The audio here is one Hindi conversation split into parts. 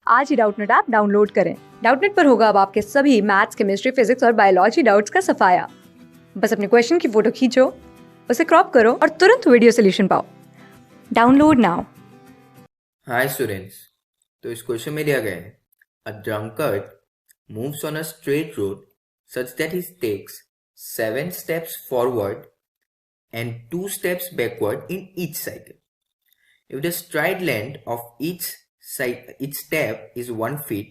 आज ही डाउटनेट ऐप डाउनलोड करें। डाउटनेट पर होगा अब आपके सभी मैथ्स, केमिस्ट्री, फिजिक्स और बायोलॉजी डाउट्स का सफाया। बस अपने क्वेश्चन की फोटो खींचो, उसे क्रॉप करो और तुरंत वीडियो सोल्यूशन पाओ। Download now. हाय स्टूडेंट्स, तो इस क्वेश्चन में दिया गया है a drunkard moves on a straight road such that he takes 7 steps forward and 2 steps backward in each cycle. If the stride length of each step is 1 feet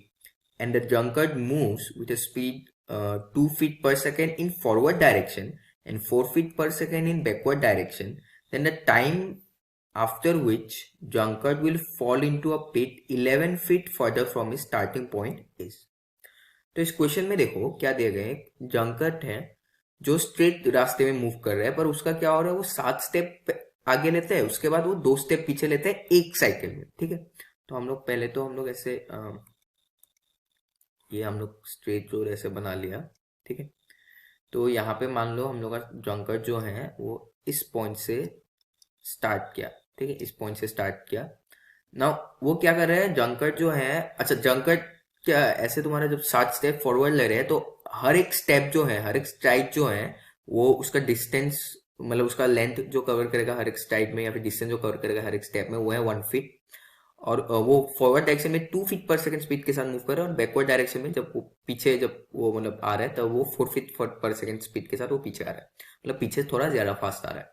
and the drunkard moves with a speed 2 feet per second in forward direction and 4 feet per second in backward direction, then the time after which drunkard will fall into a pit 11 feet further from his starting point is. तो इस क्वेश्चन में देखो क्या दिए गए, drunkard है जो स्ट्रेट रास्ते में मूव कर रहा है, पर उसका क्या हो रहा है, वो 7 स्टेप आगे लेते हैं, उसके बाद वो 2 स्टेप पीछे लेते हैं एक साइकिल में। ठीक है, तो हम लोग पहले तो हम लोग ऐसे ये हम लोग स्ट्रेट रोड ऐसे बना लिया। ठीक है, तो यहाँ पे मान लो हम लोग का ड्रंकर्ड जो है वो इस पॉइंट से स्टार्ट किया। ठीक है, इस पॉइंट से स्टार्ट किया। नाउ वो क्या कर रहे हैं ड्रंकर्ड जो है, अच्छा ड्रंकर्ड क्या ऐसे तुम्हारा जब 7 स्टेप फॉरवर्ड ले रहे हैं तो हर एक स्टेप जो है, हर एक स्ट्राइड जो है वो उसका डिस्टेंस, मतलब उसका लेंथ जो कवर करेगा हर एक स्ट्राइड में, या फिर डिस्टेंस जो कवर करेगा हर एक स्टेप में, वो है 1 फीट। और वो फॉरवर्ड डायरेक्शन में 2 फीट पर सेकंड स्पीड के साथ मूव कर रहा है, और बैकवर्ड डायरेक्शन में जब वो पीछे, जब वो मतलब आ रहा है तब वो 4 फीट पर सेकंड स्पीड के साथ वो पीछे आ रहा है, मतलब पीछे थोड़ा ज्यादा फास्ट आ रहा है।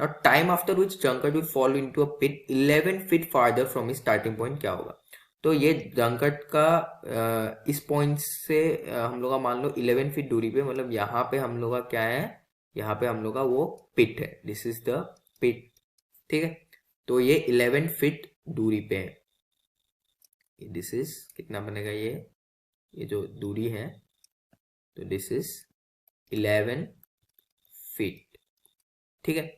Now time after which drunkard will fall into a pit 11 feet farther from his starting point क्या होगा। तो ये ड्रंकर्ड का इस पॉइंट से हम लोग का मान लो 11 फीट दूरी पे, मतलब यहाँ पे हम लोग का क्या है, यहाँ पे हम लोग का वो पिट है, दिस इज द पिट। ठीक है, तो ये 11 फीट दूरी पे है। दिस इज कितना बनेगा, ये जो दूरी है, तो दिस इज 11 फीट। ठीक है,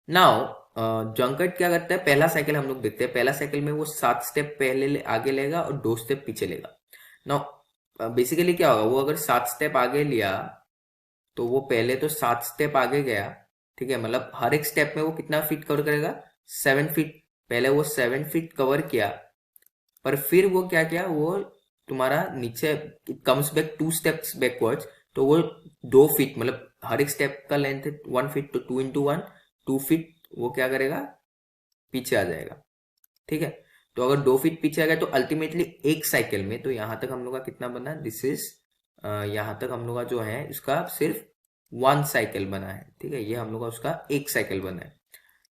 नाउ ड्रंकर्ड क्या करता है, पहला साइकिल हम लोग देखते हैं। पहला साइकिल में वो 7 स्टेप पहले आगे लेगा और 2 स्टेप पीछे लेगा। नाउ बेसिकली क्या होगा, वो अगर 7 स्टेप आगे लिया तो वो पहले तो 7 स्टेप आगे गया। ठीक है, मतलब हर एक स्टेप में वो कितना फीट कवर करेगा, 7 फीट। पहले वो 7 फीट कवर किया, पर फिर वो क्या किया, वो तुम्हारा नीचे कम्स बैक 2 स्टेप्स बैकवर्ड्स, तो वो 2 फीट, मतलब हर एक स्टेप का लेंथ है 1 फीट, तो 2 इंटू 1 2 फीट वो क्या करेगा, पीछे आ जाएगा। ठीक है, तो अगर 2 फीट पीछे आ गया तो अल्टीमेटली एक साइकिल में, तो यहां तक हम लोग का कितना बना, दिस इज यहां तक हम लोग का जो है इसका सिर्फ 1 साइकिल बना है। ठीक है, ये हम लोग का उसका एक साइकिल बना है।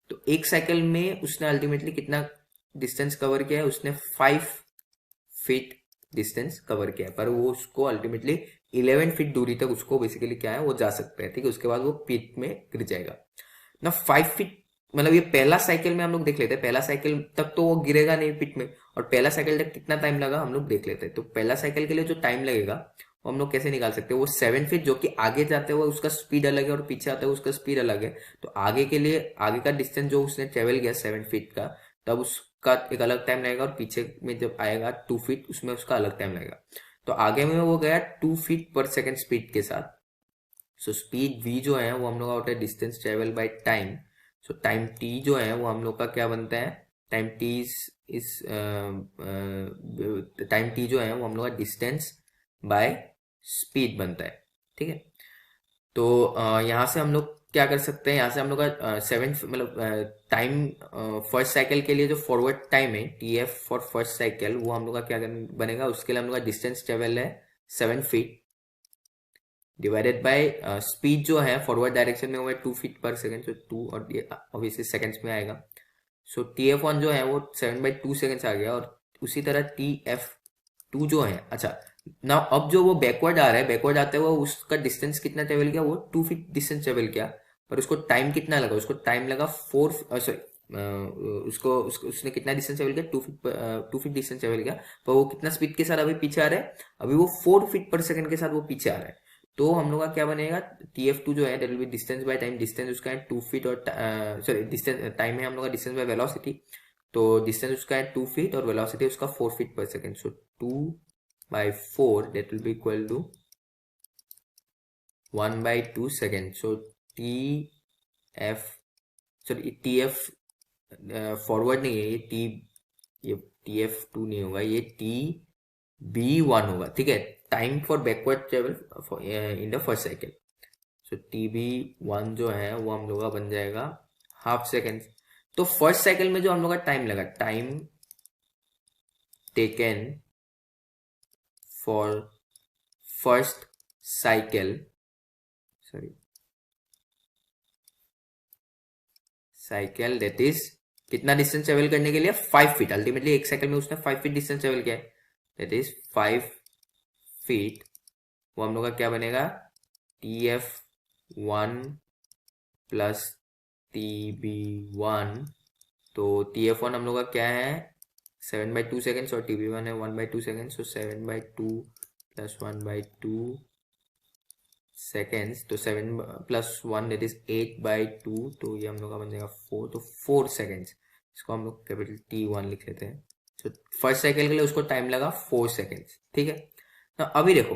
तो एक साइकिल में उसने अल्टीमेटली कितना डिस्टेंस कवर किया है, उसने 5 फीट डिस्टेंस कवर किया है, पर वो उसको अल्टीमेटली 11 फीट दूरी तक उसको बेसिकली क्या है वो जा सकता है। ठीक है, उसके बाद वो पिट में गिर जाएगा ना। 5 फीट, मतलब ये पहला साइकिल में हम लोग देख लेते हैं, पहला साइकिल तक तो वो गिरेगा नहीं पिट में, और पहला साइकिल तक कितना टाइम लगा हम लोग देख लेते हैं। तो पहला साइकिल के लिए जो टाइम लगेगा वो हम लोग कैसे निकाल सकते हैं, वो 7 फीट जो कि आगे जाते हुए उसका स्पीड अलग है और पीछे आते हुए उसका स्पीड अलग है। तो आगे के लिए आगे का डिस्टेंस जो उसने ट्रेवल किया 7 फीट का, तब उसका एक अलग टाइम लगेगा, और पीछे में जब आएगा 2 फीट उसमें उसका अलग टाइम लगेगा। तो आगे में वो गया 2 फीट पर सेकेंड स्पीड के साथ। सो स्पीड v जो है वो हम लोग का होता है distance travel by time. So time t जो है वो हम लोग का क्या बनता है, टाइम t इस टाइम t जो है वो हम लोग का डिस्टेंस बाय स्पीड बनता है। ठीक है, तो यहाँ से हम लोग क्या कर सकते हैं, यहाँ से हम लोग का 7 मतलब टाइम फर्स्ट साइकिल के लिए जो फॉरवर्ड टाइम है T F for first cycle, वो हम लोग का क्या बनेगा, उसके लिए हम लोग का डिस्टेंस ट्रेवल है 7 फीट डिवाइडेड बाय स्पीड जो है फॉरवर्ड डायरेक्शन में वो है 2 फीट पर सेकेंड, तो 2 और ये ऑब्वियसली सेकेंड्स में आएगा। सो टी एफ वन जो है वो 7/2 सेकेंड्स आ गया, और उसी तरह टी एफ टू जो है, अच्छा ना अब जो वो बैकवर्ड आ रहा है, बैकवर्ड आते हुए उसका डिस्टेंस कितना ट्रेवल किया, वो 2 फीट डिस्टेंस ट्रेवल किया, पर उसको टाइम कितना लगा, उसको टाइम लगा 4 सॉरी उसने कितना डिस्टेंस ट्रेवल किया, 2 फीट डिस्टेंस ट्रेवल किया, पर वो कितना स्पीड के साथ अभी पीछे आ रहा है, अभी वो 4 फीट पर सेकंड के साथ वो पीछे आ रहा है। तो हम लोग का क्या बनेगा, टी एफ टू जो है that will B distance by time, distance उसका है 2 फीट, और सॉरी डिस्टेंस टाइम है हम लोग का डिस्टेंस बाय वेलोसिटी, तो डिस्टेंस उसका है 2 फीट और वेलोसिटी उसका 4 फीट पर second. So 2/4 that will be equal to 1/2 second. So T F, sorry T F forward नहीं है, ये टी, ये TF2 नहीं होगा, ये TB1 होगा, ठीक है, time for backward travel in the first cycle. So TB1 जो है वो हम लोग का बन जाएगा हाफ सेकेंड। तो फर्स्ट साइकिल में जो हम लोग का टाइम लगा, time taken for first cycle, that is कितना डिस्टेंस ट्रेवल करने के लिए 5 फीट। अल्टीमेटली एक साइकिल में उसने 5 फीट डिस्टेंस ट्रेवल किया है, दैट इज 5 फीट। वो हम लोग का क्या बनेगा, TF1 प्लस TB1। तो TF1 हम लोग का क्या है 7/2 सेकेंड्स और TB1 है 1/2 सेकेंड्स। तो 7/2 प्लस 1/2 सेकेंड्स, तो 7 प्लस 1 दैट इज 8/2। तो ये हम लोग का बन जाएगा 4, तो 4 सेकेंड्स। इसको हम लोग कैपिटल T1 लिख लेते हैं। तो फर्स्ट साइकिल के लिए उसको टाइम लगा 4 सेकेंड्स, ठीक है। तो अभी देखो,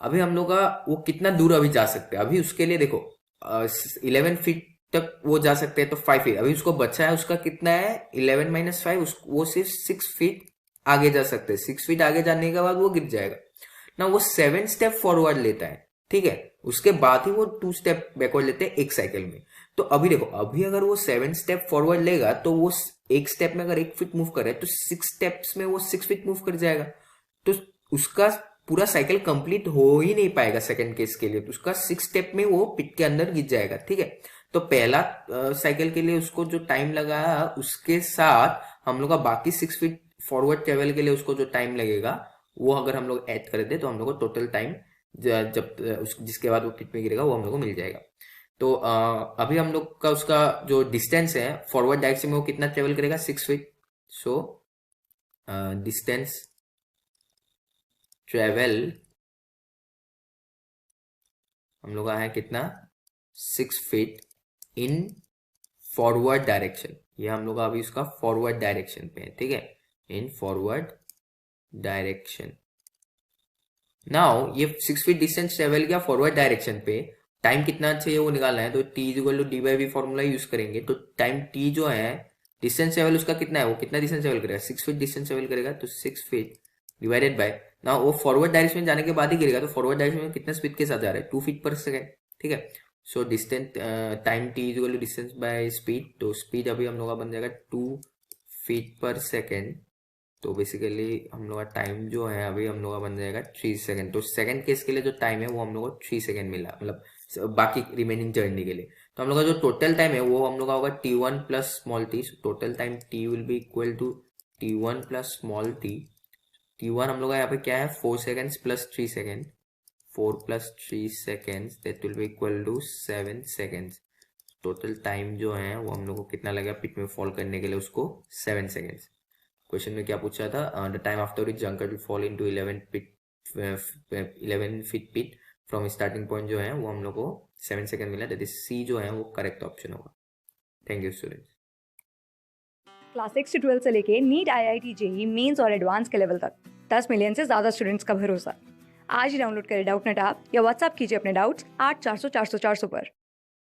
अभी हम लोग का वो कितना दूर अभी जा सकते हैं। अभी उसके लिए देखो 11 फीट तक वो जा सकते हैं, तो 5 फीट अभी उसको बचा है। उसका कितना है 11 - 5, वो सिर्फ 6 फीट आगे जा सकते हैं। 6 फीट आगे जाने के बाद वो गिर जाएगा ना। वो 7 स्टेप फॉरवर्ड लेता है, ठीक है, उसके बाद ही वो 2 स्टेप बैकवर्ड लेते हैं एक साइकिल में। तो अभी देखो, अभी अगर वो 7 स्टेप फॉरवर्ड लेगा तो वो एक स्टेप में अगर 1 फीट मूव करे तो 6 स्टेप्स में वो 6 फीट मूव कर जाएगा। तो उसका पूरा साइकिल कंप्लीट हो ही नहीं पाएगा सेकंड केस के लिए। तो उसका 6 स्टेप में वो पिट के अंदर गिर जाएगा, ठीक है। तो पहला साइकिल के लिए उसको जो टाइम लगा उसके साथ हम लोग का बाकी 6 फीट फॉरवर्ड ट्रेवल के लिए उसको जो टाइम लगेगा वो अगर हम लोग ऐड कर दे तो हम लोग को टोटल टाइम जब जिसके बाद वो पिट में गिरेगा वो हम लोग को मिल जाएगा। तो अभी हम लोग का उसका जो डिस्टेंस है फॉरवर्ड डायरेक्शन में वो कितना ट्रेवल करेगा 6 फीट। सो डिस्टेंस ट्रेवल हम लोग का है कितना 6 फीट इन फॉरवर्ड डायरेक्शन। ये हम लोग अभी उसका फॉरवर्ड डायरेक्शन पे है, ठीक है, इन फॉरवर्ड डायरेक्शन। नाउ ये 6 फीट डिस्टेंस ट्रेवल किया फॉरवर्ड डायरेक्शन पे, टाइम कितना चाहिए वो निकालना है। तो T = D/V फॉर्मूला यूज करेंगे। तो टाइम T जो है डिस्टेंस ट्रेवल उसका कितना है, वो कितना डिस्टेंस ट्रेवल करेगा 6 फीट डिस्टेंस ट्रेवल करेगा। तो 6 फीट डिवाइडेड बाय, ना वो फॉरवर्ड डायरेक्शन में जाने के बाद ही गिरेगा। तो फॉरवर्ड डायरेक्शन में कितना स्पीड के साथ जा रहा है 2 फीट पर सेकेंड, ठीक है। So distance time T = distance by speed. तो स्पीड अभी हम लोग का बन जाएगा 2 फीट पर सेकेंड। तो बेसिकली हम लोग का टाइम जो है अभी हम लोग का बन जाएगा 3 सेकेंड। तो सेकेंड केस के लिए जो टाइम है वो हम लोग को 3 सेकेंड मिला, मतलब बाकी रिमेनिंग जर्नी के लिए। तो हम लोग का जो टोटल टाइम है वो हम लोग का होगा T1 plus small t। Total time T will be equal to T1 plus small t। T1 हम लोग का यहाँ पे क्या है 4 seconds plus 3 second, 4 plus 3 seconds that will be equal to 7 seconds. Total time जो है वो हम लोग को कितना लगेगा पिट में फॉल करने के लिए उसको 7 सेकेंड्स। क्वेश्चन में क्या पूछा था, the time after which drunkard will fall into 11 feet pit from starting point जो है वो हम लोग को 7 सेकेंड मिला, दैट इज C जो है वो करेक्ट ऑप्शन होगा। Thank you students. क्लास 6 से 12 से लेके नीट, IIT, JEE मेंस और एडवांस के लेवल तक 10 मिलियन से ज़्यादा स्टूडेंट्स का भरोसा। आज ही डाउनलोड करें डाउटनेट ऐप या व्हाट्सएप कीजिए अपने डाउट्स 8400 400 400 पर।